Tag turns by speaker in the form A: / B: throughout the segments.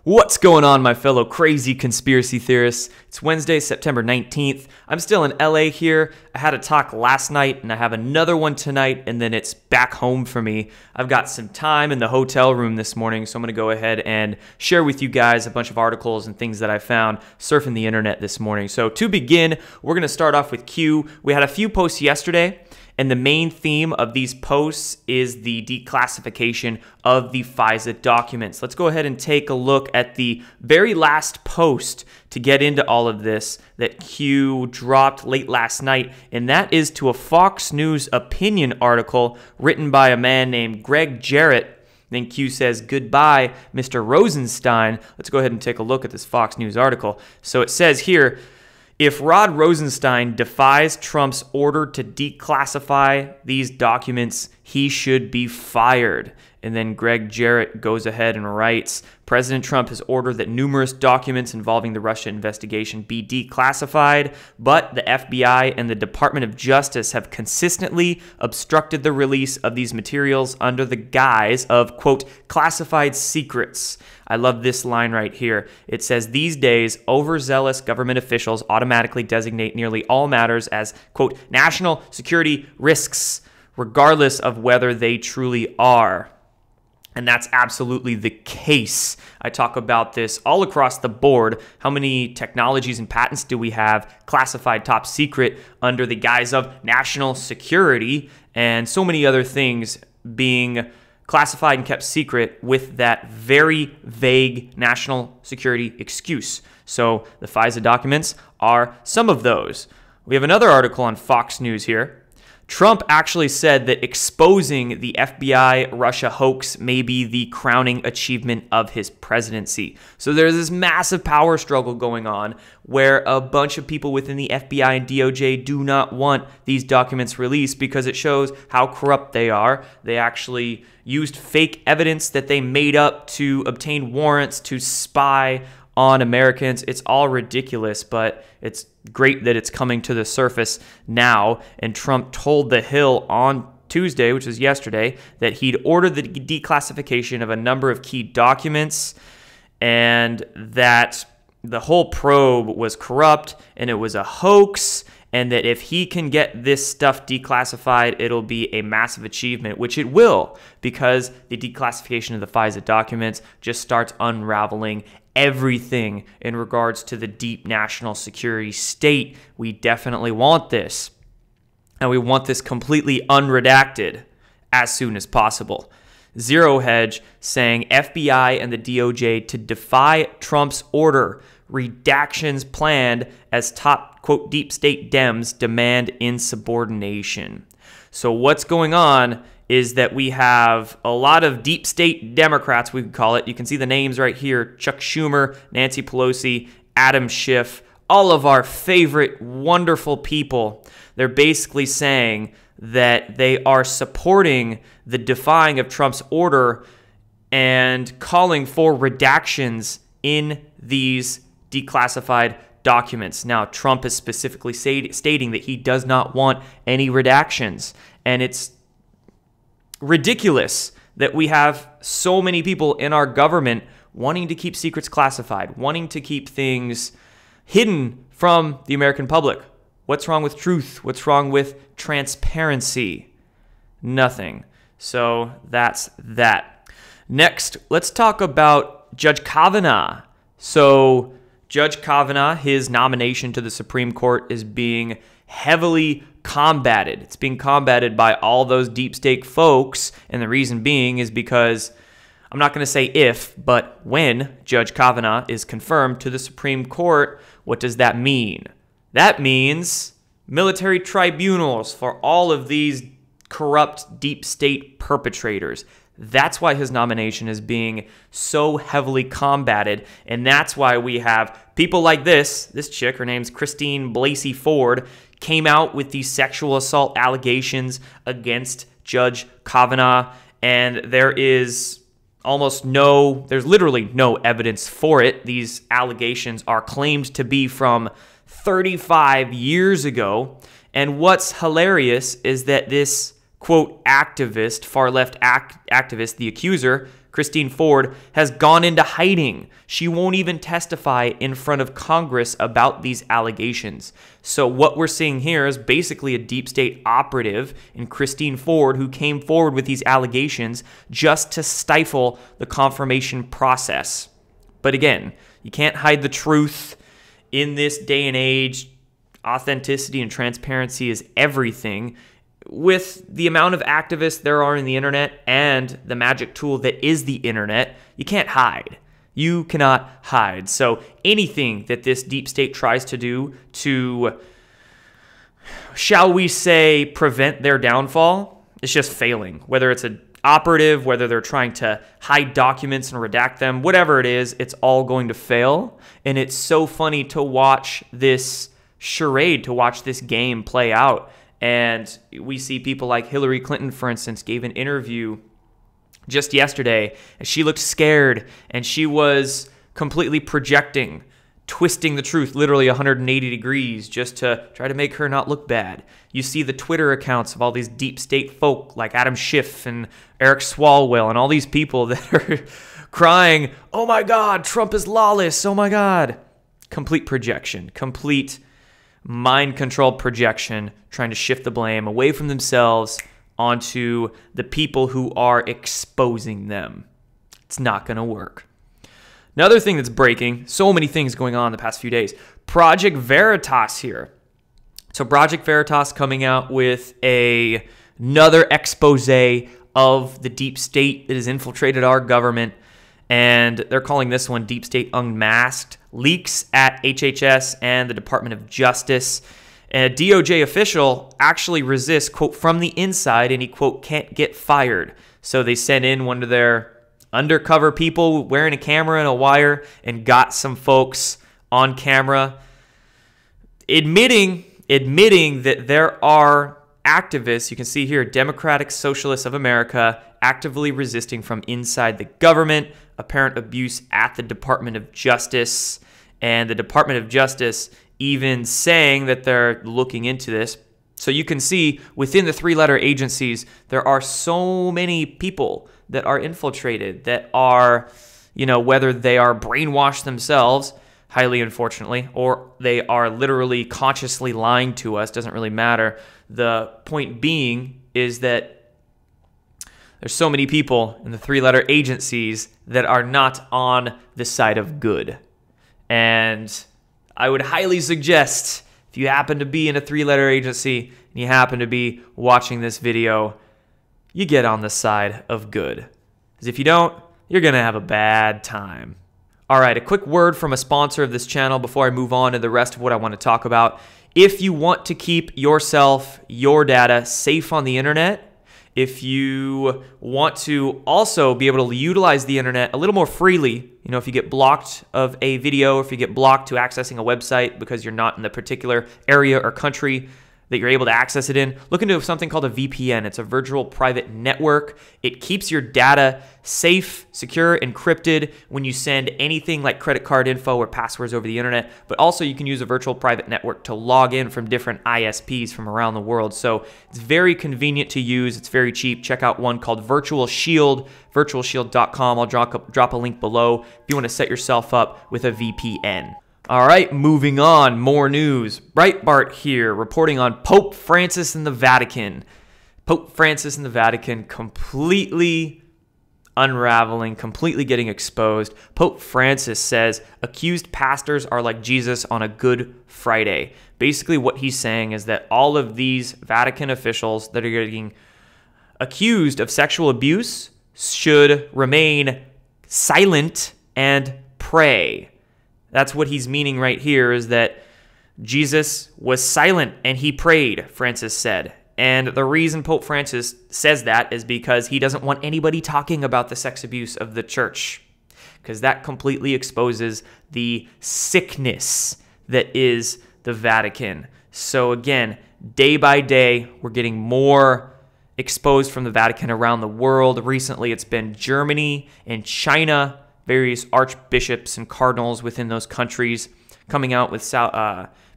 A: What's going on, my fellow crazy conspiracy theorists? It's Wednesday, September 19th. I'm still in LA here. I had a talk last night and I have another one tonight, and then it's back home for me. I've got some time in the hotel room this morning, so I'm going to go ahead and share with you guys a bunch of articles and things that I found surfing the internet this morning. So to begin, we're going to start off with Q. We had a few posts yesterday, and the main theme of these posts is the declassification of the FISA documents. Let's go ahead and take a look at the very last post to get into all of this that Q dropped late last night, and that is to a Fox News opinion article written by a man named Greg Jarrett. Then Q says, "Goodbye, Mr. Rosenstein." Let's go ahead and take a look at this Fox News article. So it says here, if Rod Rosenstein defies Trump's order to declassify these documents, he should be fired. And then Greg Jarrett goes ahead and writes, President Trump has ordered that numerous documents involving the Russia investigation be declassified, but the FBI and the Department of Justice have consistently obstructed the release of these materials under the guise of, quote, classified secrets. I love this line right here. It says, these days, overzealous government officials automatically designate nearly all matters as, quote, national security risks, regardless of whether they truly are. And that's absolutely the case. I talk about this all across the board. How many technologies and patents do we have classified top secret under the guise of national security, and so many other things being classified and kept secret with that very vague national security excuse. So the FISA documents are some of those. We have another article on Fox News here. Trump actually said that exposing the FBI Russia hoax may be the crowning achievement of his presidency. So there's this massive power struggle going on where a bunch of people within the FBI and DOJ do not want these documents released because it shows how corrupt they are. They actually used fake evidence that they made up to obtain warrants to spy on Americans. It's all ridiculous, but it's great that it's coming to the surface now. And Trump told The Hill on Tuesday, which was yesterday, that he'd ordered the declassification of a number of key documents and that the whole probe was corrupt and it was a hoax, and that if he can get this stuff declassified, it'll be a massive achievement, which it will, because the declassification of the FISA documents just starts unraveling everything in regards to the deep national security state. We definitely want this, and we want this completely unredacted as soon as possible. Zero Hedge saying FBI and the DOJ to defy Trump's order. Redactions planned as top, quote, deep state Dems demand insubordination. So what's going on is that we have a lot of deep state Democrats, we could call it. You can see the names right here: Chuck Schumer, Nancy Pelosi, Adam Schiff, all of our favorite wonderful people. They're basically saying that they are supporting the defying of Trump's order and calling for redactions in these declassified documents. Now, Trump is specifically stating that he does not want any redactions, and it's ridiculous that we have so many people in our government wanting to keep secrets classified, wanting to keep things hidden from the American public. What's wrong with truth? What's wrong with transparency? Nothing. So that's that. Next, let's talk about Judge Kavanaugh. So Judge Kavanaugh, his nomination to the Supreme Court is being heavily combated. It's being combated by all those deep state folks, and the reason being is because, I'm not going to say if, but when Judge Kavanaugh is confirmed to the Supreme Court, what does that mean? That means military tribunals for all of these corrupt deep state perpetrators. That's why his nomination is being so heavily combated, and that's why we have people like this chick, her name's Christine Blasey Ford, came out with these sexual assault allegations against Judge Kavanaugh, and there's literally no evidence for it. These allegations are claimed to be from 35 years ago, and what's hilarious is that this, quote, activist, far-left activist, the accuser, Christine Ford, has gone into hiding. She won't even testify in front of Congress about these allegations. So what we're seeing here is basically a deep state operative in Christine Ford who came forward with these allegations just to stifle the confirmation process. But again, you can't hide the truth in this day and age. Authenticity and transparency is everything. With the amount of activists there are in the internet and the magic tool that is the internet, you can't hide. You cannot hide. So anything that this deep state tries to do to, shall we say, prevent their downfall, it's just failing. Whether it's an operative, whether they're trying to hide documents and redact them, whatever it is, it's all going to fail. And it's so funny to watch this charade, to watch this game play out. And we see people like Hillary Clinton, for instance, gave an interview just yesterday, and she looked scared, and she was completely projecting, twisting the truth literally 180 degrees just to try to make her not look bad. You see the Twitter accounts of all these deep state folk like Adam Schiff and Eric Swalwell and all these people that are crying, "Oh my God, Trump is lawless, oh my God." Complete projection, complete mind control projection, trying to shift the blame away from themselves onto the people who are exposing them. It's not going to work. Another thing that's breaking, so many things going on in the past few days, Project Veritas here. So Project Veritas coming out with another expose of the deep state that has infiltrated our government, and they're calling this one Deep State Unmasked. Leaks at HHS and the Department of Justice. A DOJ official actually resists, quote, from the inside, and he, quote, can't get fired. So they sent in one of their undercover people wearing a camera and a wire and got some folks on camera admitting that there are activists, you can see here, Democratic Socialists of America, actively resisting from inside the government, apparent abuse at the Department of Justice, and the Department of Justice even saying that they're looking into this. So you can see within the three-letter agencies, there are so many people that are infiltrated, that are, whether they are brainwashed themselves, highly unfortunately, or they are literally consciously lying to us, doesn't really matter. The point being is that there's so many people in the three-letter agencies that are not on the side of good. And I would highly suggest, if you happen to be in a three-letter agency and you happen to be watching this video, you get on the side of good. Because if you don't, you're going to have a bad time. All right, a quick word from a sponsor of this channel before I move on to the rest of what I want to talk about. If you want to keep yourself, your data safe on the internet, if you want to also be able to utilize the internet a little more freely, if you get blocked of a video, if you get blocked to accessing a website because you're not in the particular area or country that you're able to access it in, look into something called a VPN. It's a virtual private network. It keeps your data safe, secure, encrypted when you send anything like credit card info or passwords over the internet, but also you can use a virtual private network to log in from different ISPs from around the world. So it's very convenient to use. It's very cheap. Check out one called Virtual Shield, virtualshield.com. I'll drop a link below if you want to set yourself up with a VPN. All right, moving on, more news. Breitbart here, reporting on Pope Francis and the Vatican. Pope Francis and the Vatican completely unraveling, completely getting exposed. Pope Francis says accused pastors are like Jesus on a Good Friday. Basically what he's saying is that all of these Vatican officials that are getting accused of sexual abuse should remain silent and pray. That's what he's meaning right here, is that Jesus was silent and he prayed, Francis said. And the reason Pope Francis says that is because he doesn't want anybody talking about the sex abuse of the church, because that completely exposes the sickness that is the Vatican. So again, day by day, we're getting more exposed from the Vatican around the world. Recently, it's been Germany and China. Various archbishops and cardinals within those countries coming out with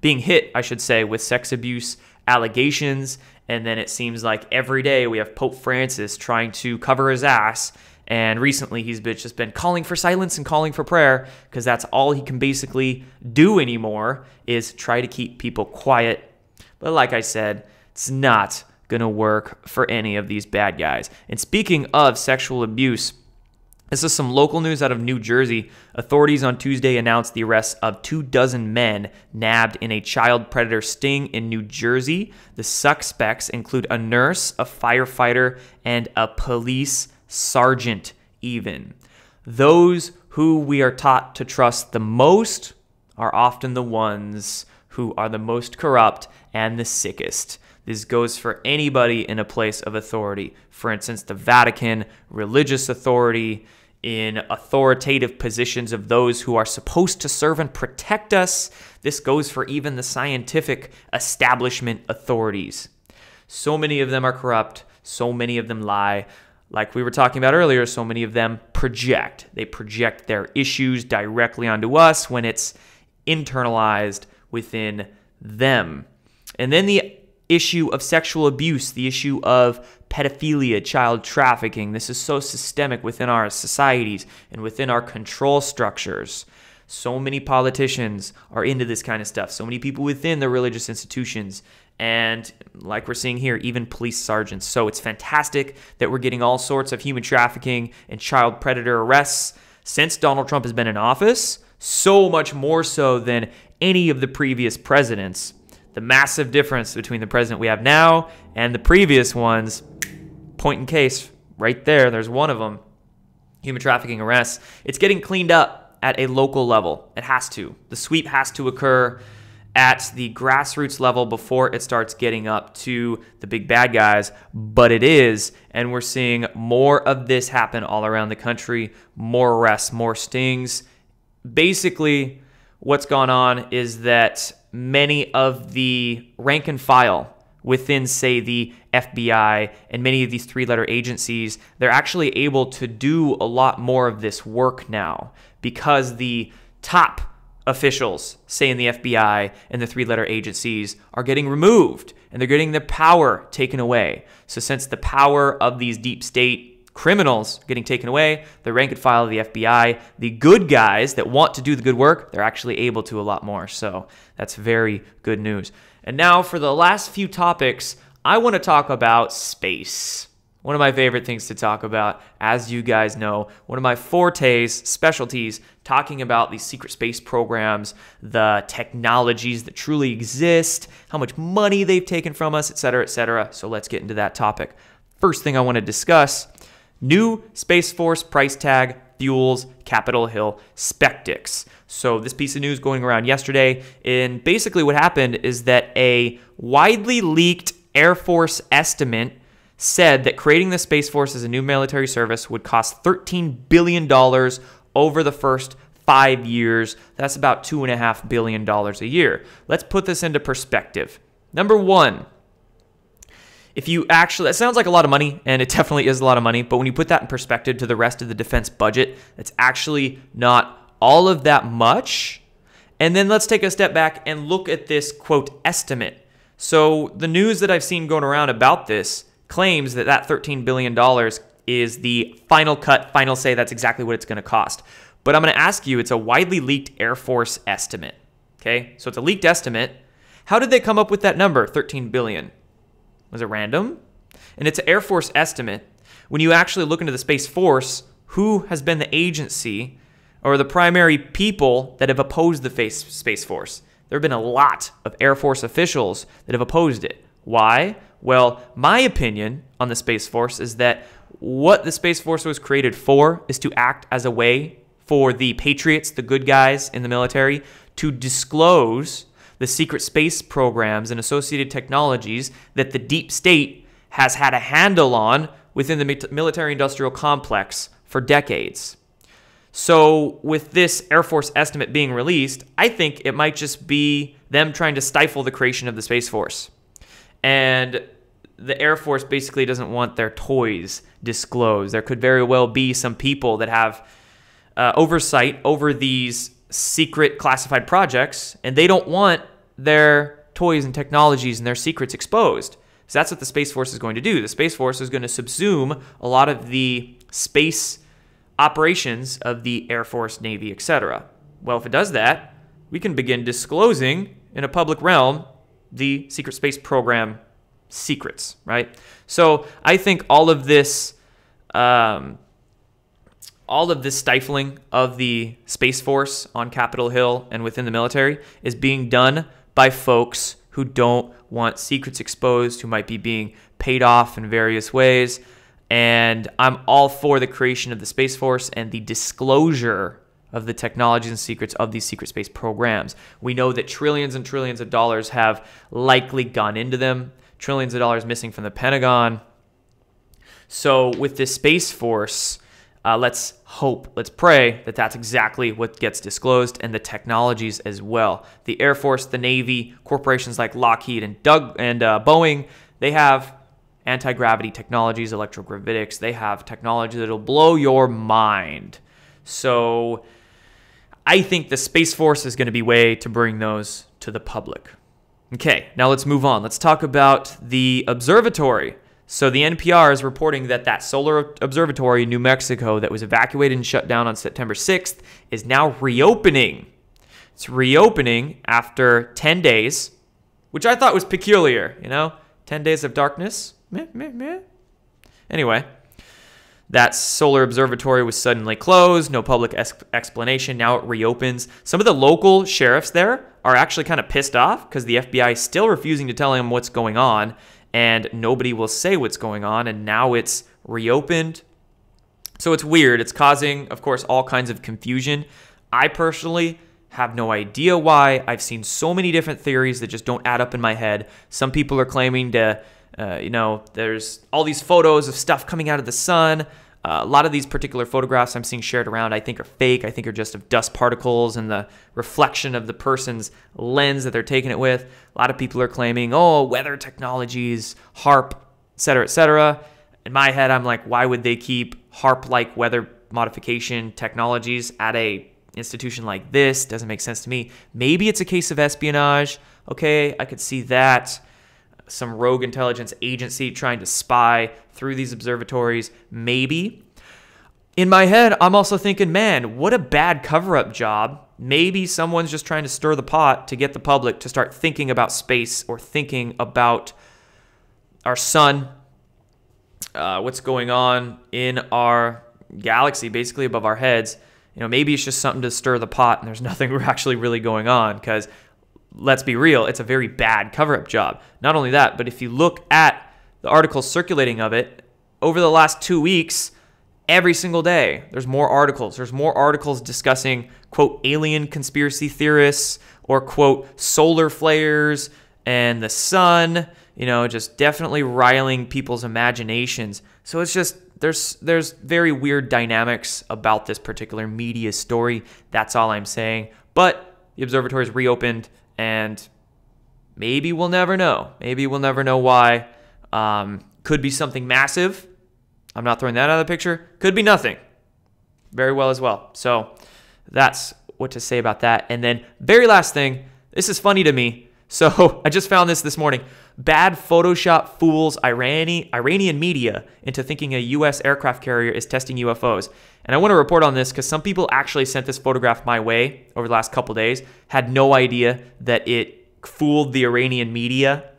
A: being hit, I should say, with sex abuse allegations. And then it seems like every day we have Pope Francis trying to cover his ass And recently, he's just been calling for silence and calling for prayer because that's all he can basically do anymore is try to keep people quiet. But like I said, it's not going to work for any of these bad guys. And speaking of sexual abuse, this is some local news out of New Jersey. Authorities on Tuesday announced the arrest of 24 men nabbed in a child predator sting in New Jersey. The suspects include a nurse, a firefighter, and a police sergeant even. Those who we are taught to trust the most are often the ones who are the most corrupt and the sickest. This goes for anybody in a place of authority. For instance, the Vatican, religious authority, in authoritative positions of those who are supposed to serve and protect us. This goes for even the scientific establishment authorities. So many of them are corrupt. So many of them lie. Like we were talking about earlier, so many of them project. They project their issues directly onto us when it's internalized within them. And then the issue of sexual abuse, the issue of pedophilia, child trafficking. This is so systemic within our societies and within our control structures. So many politicians are into this kind of stuff. So many people within the religious institutions. And like we're seeing here, even police sergeants. So it's fantastic that we're getting all sorts of human trafficking and child predator arrests since Donald Trump has been in office. So much more so than any of the previous presidents. The massive difference between the president we have now and the previous ones, point in case, right there, there's one of them, human trafficking arrests. It's getting cleaned up at a local level. It has to. The sweep has to occur at the grassroots level before it starts getting up to the big bad guys, but it is, and we're seeing more of this happen all around the country, more arrests, more stings. Basically, what's gone on is that many of the rank and file within, say, the FBI and many of these three-letter agencies, they're actually able to do a lot more of this work now because the top officials, say in the FBI and the three-letter agencies, are getting removed and they're getting their power taken away. So since the power of these deep state criminals getting taken away, the rank and file of the FBI, the good guys that want to do the good work, they're actually able to a lot more. So that's very good news. And now for the last few topics, I want to talk about space. One of my favorite things to talk about, as you guys know, one of my fortes, specialties, talking about these secret space programs, the technologies that truly exist, how much money they've taken from us, etc., etc. So let's get into that topic. First thing I want to discuss, new Space Force price tag fuels Capitol Hill skeptics. So this piece of news going around yesterday, and basically what happened is that a widely leaked Air Force estimate said that creating the Space Force as a new military service would cost $13 billion over the first 5 years. That's about $2.5 billion a year. Let's put this into perspective. Number one, if you actually, that sounds like a lot of money, and it definitely is a lot of money, but when you put that in perspective to the rest of the defense budget, it's actually not all of that much. And then let's take a step back and look at this, quote, estimate. So the news that I've seen going around about this claims that that $13 billion is the final cut, final say, that's exactly what it's going to cost. But I'm going to ask you, it's a widely leaked Air Force estimate, okay? So it's a leaked estimate. How did they come up with that number, $13 billion? Was it random? And it's an Air Force estimate. When you actually look into the Space Force, who has been the agency or the primary people that have opposed the Space Force? There have been a lot of Air Force officials that have opposed it. Why? Well, my opinion on the Space Force is that what the Space Force was created for is to act as a way for the patriots, the good guys in the military, to disclose the secret space programs and associated technologies that the deep state has had a handle on within the military-industrial complex for decades. So with this Air Force estimate being released, I think it might just be them trying to stifle the creation of the Space Force. And the Air Force basically doesn't want their toys disclosed. There could very well be some people that have oversight over these secret classified projects, and they don't want their toys and technologies and their secrets exposed. So that's what the Space Force is going to do. The Space Force is going to subsume a lot of the space operations of the Air Force, Navy, etc. Well, if it does that, we can begin disclosing in a public realm the secret space program secrets, right? So I think all of this stifling of the Space Force on Capitol Hill and within the military is being done by folks who don't want secrets exposed, who might be being paid off in various ways. And I'm all for the creation of the Space Force and the disclosure of the technologies and secrets of these secret space programs. We know that trillions and trillions of dollars have likely gone into them, trillions of dollars missing from the Pentagon. So with this Space Force, let's hope, let's pray that that's exactly what gets disclosed, and the technologies as well. The Air Force, the Navy, corporations like Lockheed and Boeing, they have anti-gravity technologies, electrogravitics. They have technology that'll blow your mind. So I think the Space Force is going to be a way to bring those to the public. Okay, now let's move on. Let's talk about the observatory. So the NPR is reporting that that solar observatory in New Mexico that was evacuated and shut down on September 6th is now reopening. It's reopening after 10 days, which I thought was peculiar, 10 days of darkness. Meh, meh, meh. Anyway, that solar observatory was suddenly closed, no public explanation. Now it reopens. Some of the local sheriffs there are actually kind of pissed off because the FBI is still refusing to tell them what's going on, and nobody will say what's going on, and now it's reopened. So it's weird. It's causing, of course, all kinds of confusion. I personally have no idea why. I've seen so many different theories that just don't add up in my head. Some people are claiming to, there's all these photos of stuff coming out of the sun. A lot of these particular photographs I'm seeing shared around I think are fake. I think are just of dust particles and the reflection of the person's lens that they're taking it with. A lot of people are claiming, weather technologies, HARP, et cetera, et cetera. In my head, I'm like, why would they keep HARP-like weather modification technologies at a institution like this? Doesn't make sense to me. Maybe it's a case of espionage. Okay, I could see that. Some rogue intelligence agency trying to spy through these observatories, maybe. In my head, I'm also thinking, man, what a bad cover-up job. Maybe someone's just trying to stir the pot to get the public to start thinking about space or thinking about our sun, what's going on in our galaxy, basically above our heads. Maybe it's just something to stir the pot and there's nothing actually really going on, because let's be real, it's a very bad cover-up job. Not only that, but if you look at the articles circulating of it, over the last 2 weeks, every single day, there's more articles. There's more articles discussing, quote, alien conspiracy theorists, or, quote, solar flares and the sun, just definitely riling people's imaginations. So it's just, there's very weird dynamics about this particular media story. That's all I'm saying. But the observatory is reopened, and maybe we'll never know. Maybe we'll never know why. Could be something massive. I'm not throwing that out of the picture. Could be nothing. Very well as well. So that's what to say about that. And then very last thing, this is funny to me. So I just found this morning. Bad Photoshop fools Iranian media into thinking a U.S. aircraft carrier is testing UFOs. And I want to report on this because some people actually sent this photograph my way over the last couple days, had no idea that it fooled the Iranian media.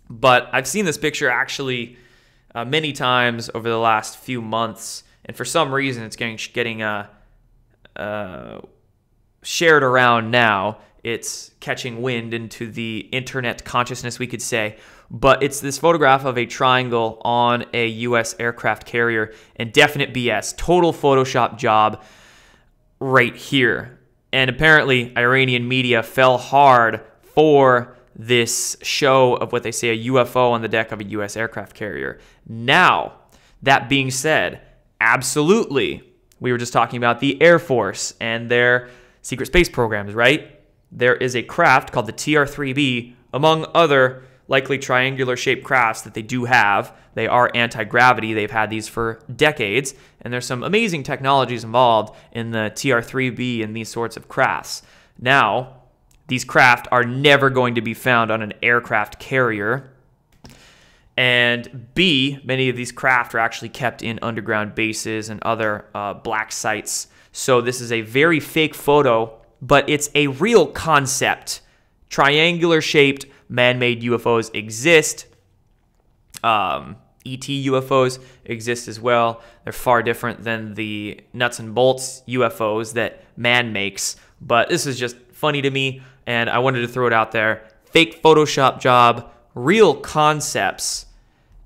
A: But I've seen this picture actually many times over the last few months, and for some reason it's getting shared around now. It's catching wind into the internet consciousness, we could say. But it's this photograph of a triangle on a U.S. aircraft carrier, and definite BS. Total Photoshop job right here. And apparently, Iranian media fell hard for this show of what they say a UFO on the deck of a U.S. aircraft carrier. Now, that being said, absolutely, we were just talking about the Air Force and their secret space programs, right? There is a craft called the TR-3B, among other likely triangular-shaped crafts that they do have. They are anti-gravity. They've had these for decades, and there's some amazing technologies involved in the TR-3B and these sorts of crafts. Now, these craft are never going to be found on an aircraft carrier, And B, many of these craft are actually kept in underground bases and other black sites. So this is a very fake photo, but it's a real concept. Triangular-shaped man-made UFOs exist. ET UFOs exist as well. They're far different than the nuts and bolts UFOs that man makes. But this is just funny to me, and I wanted to throw it out there. Fake Photoshop job, real concepts.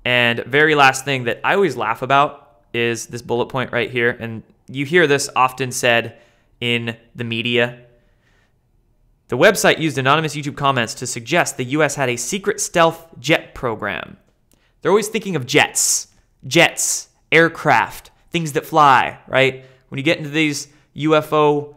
A: And very last thing that I always laugh about is this bullet point right here. And you hear this often said in the media. The website used anonymous YouTube comments to suggest the U.S. had a secret stealth jet program. They're always thinking of jets, aircraft, things that fly, right? When you get into these UFO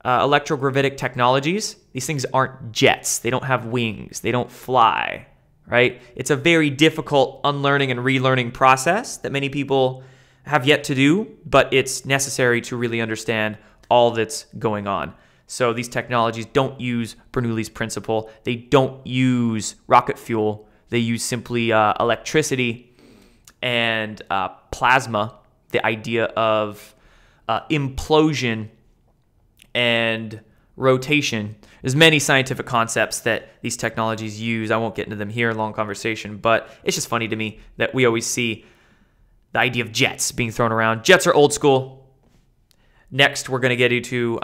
A: electrogravitic technologies, these things aren't jets. They don't have wings. They don't fly, right? It's a very difficult unlearning and relearning process that many people have yet to do, but it's necessary to really understand all that's going on. So these technologies don't use Bernoulli's principle. They don't use rocket fuel. They use simply electricity and plasma, the idea of implosion and rotation. There's many scientific concepts that these technologies use. I won't get into them here, long conversation, but it's just funny to me that we always see the idea of jets being thrown around. Jets are old school. Next, we're going to get into,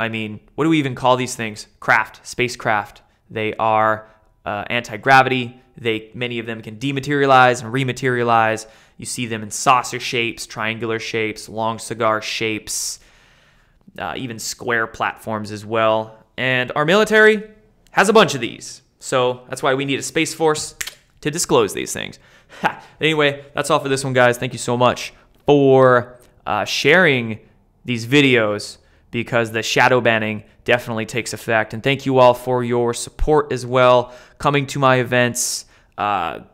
A: what do we even call these things? Spacecraft. They are anti-gravity. Many of them can dematerialize and rematerialize. You see them in saucer shapes, triangular shapes, long cigar shapes, even square platforms as well. And our military has a bunch of these. So that's why we need a Space Force to disclose these things. Anyway, that's all for this one, guys. Thank you so much for sharing these videos, because the shadow banning definitely takes effect. And thank you all for your support as well, coming to my events,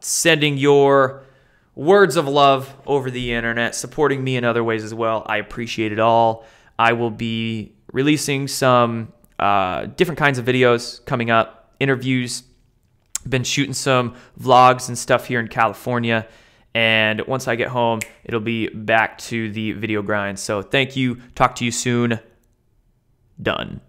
A: sending your words of love over the internet, supporting me in other ways as well. I appreciate it all. I will be releasing some different kinds of videos coming up, interviews. Been shooting some vlogs and stuff here in California. And once I get home, it'll be back to the video grind. So thank you. Talk to you soon. Done.